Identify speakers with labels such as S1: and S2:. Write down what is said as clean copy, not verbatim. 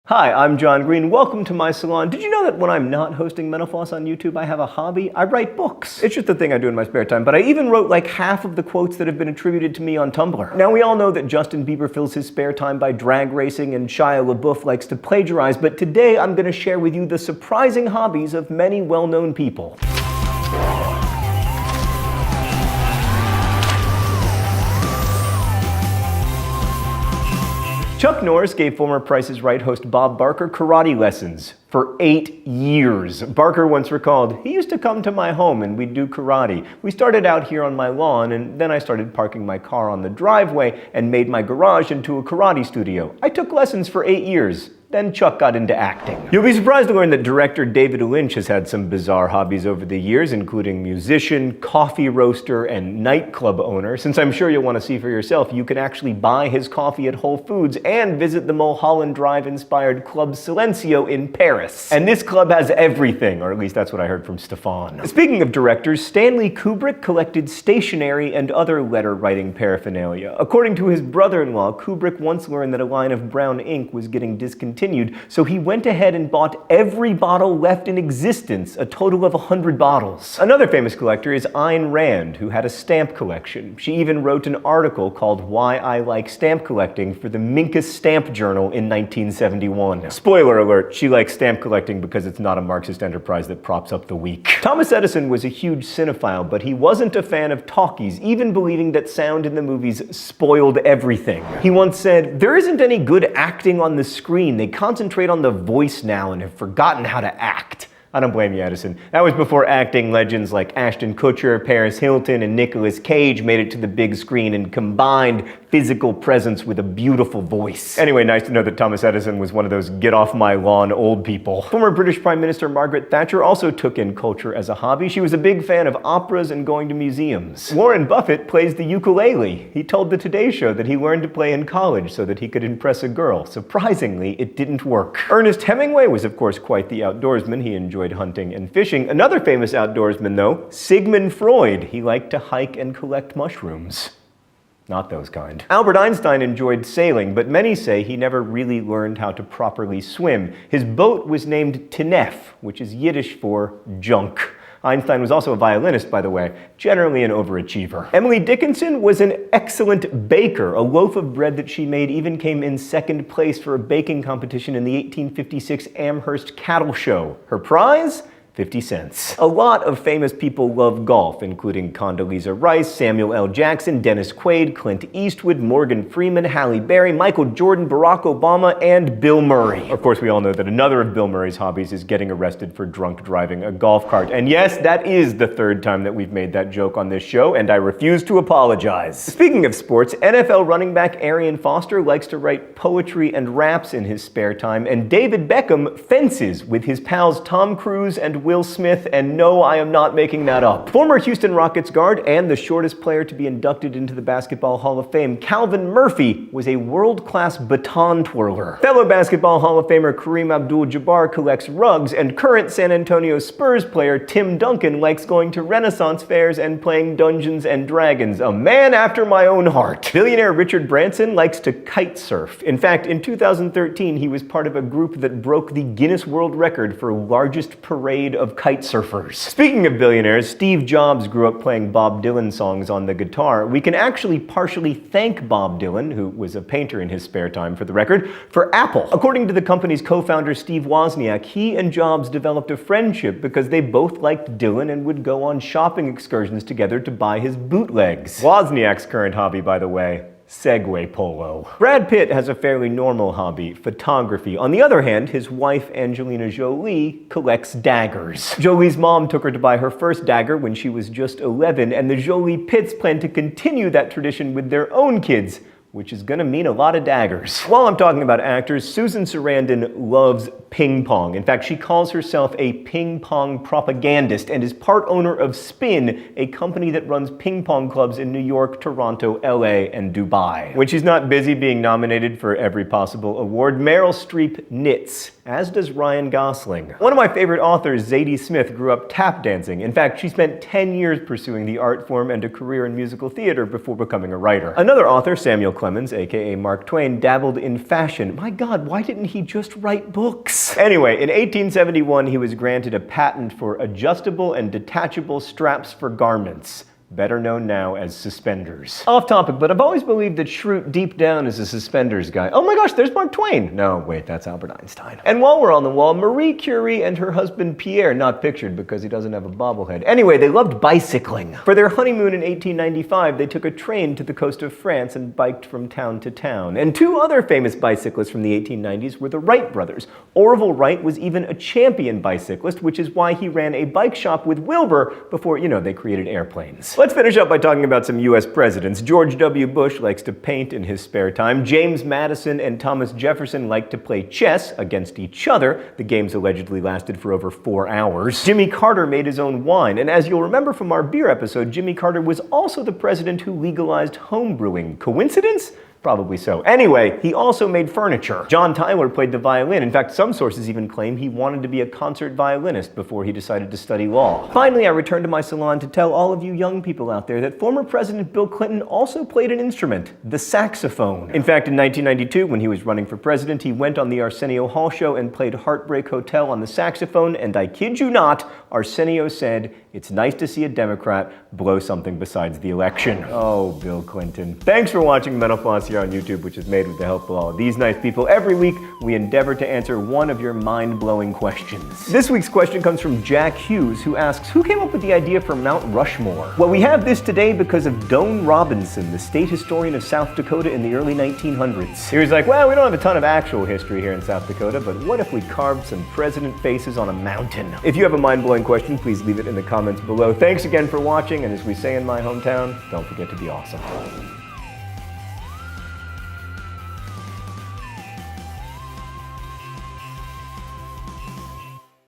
S1: Hi, I'm John Green. Welcome to my salon. Did you know that when I'm not hosting Mental Floss on YouTube, I have a hobby? I write books. It's just a thing I do in my spare time, but I even wrote like half of the quotes that have been attributed to me on Tumblr. Now, we all know that Justin Bieber fills his spare time by drag racing and Shia LaBeouf likes to plagiarize, but today I'm going to share with you the surprising hobbies of many well-known people. Chuck Norris gave former Price is Right host Bob Barker karate lessons for 8 years. Barker once recalled, "He used to come to my home and we'd do karate. We started out here on my lawn and then I started parking my car on the driveway and made my garage into a karate studio. I took lessons for 8 years. Then Chuck got into acting." You'll be surprised to learn that director David Lynch has had some bizarre hobbies over the years, including musician, coffee roaster, and nightclub owner. Since I'm sure you'll want to see for yourself, you can actually buy his coffee at Whole Foods and visit the Mulholland Drive-inspired Club Silencio in Paris. And this club has everything, or at least that's what I heard from Stefan. Speaking of directors, Stanley Kubrick collected stationery and other letter-writing paraphernalia. According to his brother-in-law, Kubrick once learned that a line of brown ink was getting discontinued, so he went ahead and bought every bottle left in existence, a total of 100 bottles. Another famous collector is Ayn Rand, who had a stamp collection. She even wrote an article called Why I Like Stamp Collecting for the Minkus Stamp Journal in 1971. Spoiler alert, she likes stamp collecting because it's not a Marxist enterprise that props up the weak. Thomas Edison was a huge cinephile, but he wasn't a fan of talkies, even believing that sound in the movies spoiled everything. He once said, "There isn't any good acting on the screen. They concentrate on the voice now and have forgotten how to act." I don't blame you, Edison. That was before acting legends like Ashton Kutcher, Paris Hilton, and Nicolas Cage made it to the big screen and combined physical presence with a beautiful voice. Anyway, nice to know that Thomas Edison was one of those get-off-my-lawn old people. Former British Prime Minister Margaret Thatcher also took in culture as a hobby. She was a big fan of operas and going to museums. Warren Buffett plays the ukulele. He told the Today Show that he learned to play in college so that he could impress a girl. Surprisingly, it didn't work. Ernest Hemingway was, of course, quite the outdoorsman. He enjoyed hunting and fishing. Another famous outdoorsman, though, Sigmund Freud. He liked to hike and collect mushrooms. Not those kind. Albert Einstein enjoyed sailing, but many say he never really learned how to properly swim. His boat was named Tinef, which is Yiddish for junk. Einstein was also a violinist, by the way, generally an overachiever. Emily Dickinson was an excellent baker. A loaf of bread that she made even came in second place for a baking competition in the 1856 Amherst Cattle Show. Her prize? 50 cents. A lot of famous people love golf, including Condoleezza Rice, Samuel L. Jackson, Dennis Quaid, Clint Eastwood, Morgan Freeman, Halle Berry, Michael Jordan, Barack Obama, and Bill Murray. Of course, we all know that another of Bill Murray's hobbies is getting arrested for drunk driving a golf cart. And yes, that is the third time that we've made that joke on this show, and I refuse to apologize. Speaking of sports, NFL running back Arian Foster likes to write poetry and raps in his spare time, and David Beckham fences with his pals Tom Cruise and Will Smith, and no, I am not making that up. Former Houston Rockets guard and the shortest player to be inducted into the Basketball Hall of Fame, Calvin Murphy, was a world-class baton twirler. Fellow Basketball Hall of Famer Kareem Abdul-Jabbar collects rugs, and current San Antonio Spurs player Tim Duncan likes going to Renaissance fairs and playing Dungeons and Dragons. A man after my own heart. Billionaire Richard Branson likes to kite surf. In fact, in 2013, he was part of a group that broke the Guinness World Record for largest parade of kite surfers. Speaking of billionaires, Steve Jobs grew up playing Bob Dylan songs on the guitar. We can actually partially thank Bob Dylan, who was a painter in his spare time for the record, for Apple. According to the company's co-founder Steve Wozniak, he and Jobs developed a friendship because they both liked Dylan and would go on shopping excursions together to buy his bootlegs. Wozniak's current hobby, by the way, Segway polo. Brad Pitt has a fairly normal hobby, photography. On the other hand, his wife, Angelina Jolie, collects daggers. Jolie's mom took her to buy her first dagger when she was just 11, and the Jolie Pitts plan to continue that tradition with their own kids, which is gonna mean a lot of daggers. While I'm talking about actors, Susan Sarandon loves ping pong. In fact, she calls herself a ping pong propagandist and is part owner of Spin, a company that runs ping pong clubs in New York, Toronto, LA, and Dubai. When she's not busy being nominated for every possible award, Meryl Streep knits. as does Ryan Gosling. One of my favorite authors, Zadie Smith, grew up tap dancing. In fact, she spent 10 years pursuing the art form and a career in musical theater before becoming a writer. Another author, Samuel Clemens, aka Mark Twain, dabbled in fashion. My God, why didn't he just write books? Anyway, in 1871, he was granted a patent for adjustable and detachable straps for garments, better known now as suspenders. Off topic, but I've always believed that Schrute deep down is a suspenders guy. Oh my gosh, there's Mark Twain! No, wait, that's Albert Einstein. And while we're on the wall, Marie Curie and her husband Pierre, not pictured because he doesn't have a bobblehead. Anyway, they loved bicycling. For their honeymoon in 1895, they took a train to the coast of France and biked from town to town. And two other famous bicyclists from the 1890s were the Wright brothers. Orville Wright was even a champion bicyclist, which is why he ran a bike shop with Wilbur before, they created airplanes. Let's finish up by talking about some US presidents. George W. Bush likes to paint in his spare time. James Madison and Thomas Jefferson like to play chess against each other. The games allegedly lasted for over 4 hours. Jimmy Carter made his own wine, and as you'll remember from our beer episode, Jimmy Carter was also the president who legalized home brewing. Coincidence? Probably so. Anyway, he also made furniture. John Tyler played the violin. In fact, some sources even claim he wanted to be a concert violinist before he decided to study law. Finally, I returned to my salon to tell all of you young people out there that former President Bill Clinton also played an instrument, the saxophone. In fact, in 1992, when he was running for president, he went on the Arsenio Hall show and played Heartbreak Hotel on the saxophone, and I kid you not, Arsenio said, "It's nice to see a Democrat blow something besides the election." Oh, Bill Clinton. Thanks for watching Mental Floss here on YouTube, which is made with the help of all of these nice people. Every week, we endeavor to answer one of your mind-blowing questions. This week's question comes from Jack Hughes, who asks, who came up with the idea for Mount Rushmore? Well, we have this today because of Doane Robinson, the state historian of South Dakota in the early 1900s. He was like, well, we don't have a ton of actual history here in South Dakota, but what if we carved some president faces on a mountain? If you have a mind-blowing question, please leave it in the comments below. Thanks again for watching, and as we say in my hometown, don't forget to be awesome.